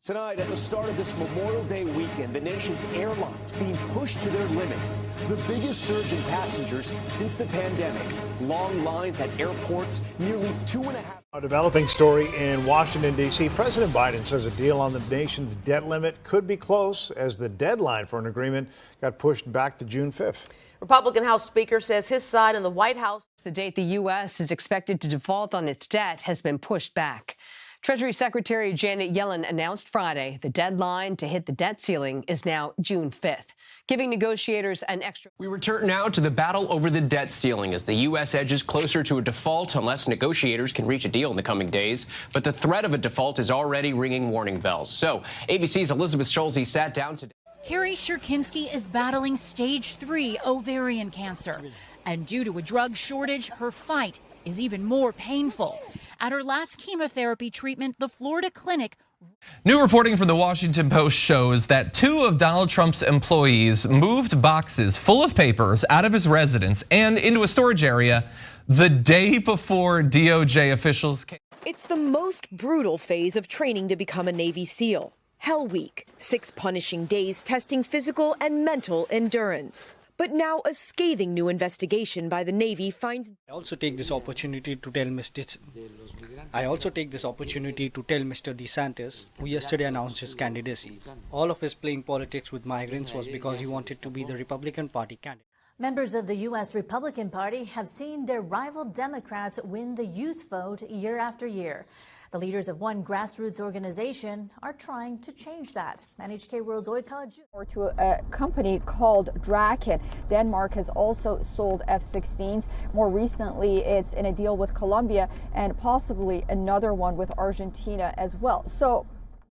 Tonight, at the start of this Memorial Day weekend, the nation's airlines being pushed to their limits. The biggest surge in passengers since the pandemic. Long lines at airports, nearly 2.5. A developing story in Washington, D.C. President Biden says a deal on the nation's debt limit could be close as the deadline for an agreement got pushed back to June 5th. Republican House Speaker says his side in the White House. The date the U.S. is expected to default on its debt has been pushed back. Treasury Secretary Janet Yellen announced Friday the deadline to hit the debt ceiling is now June 5th, giving negotiators an extra. We return now to the battle over the debt ceiling as the U.S. edges closer to a default unless negotiators can reach a deal in the coming days. But the threat of a default is already ringing warning bells. So ABC's Elizabeth Schulze sat down today. Carrie Shurkinski is battling stage 3 ovarian cancer. And due to a drug shortage, her fight is even more painful. At her last chemotherapy treatment, the Florida clinic. New reporting from the Washington Post shows that 2 of Donald Trump's employees moved boxes full of papers out of his residence and into a storage area the day before DOJ officials came. It's the most brutal phase of training to become a Navy SEAL. Hell Week, 6 punishing days testing physical and mental endurance. But now a scathing new investigation by the Navy finds. I also take this opportunity to tell Mr. Desantis, who yesterday announced his candidacy. All of his playing politics with migrants was because he wanted to be the Republican Party candidate. Members of the U.S. Republican Party have seen their rival Democrats win the youth vote year after year. The leaders of one grassroots organization are trying to change that. NHK World's or to a company called Draken. Denmark has also sold F-16s. More recently, it's in a deal with Colombia and possibly another one with Argentina as well. So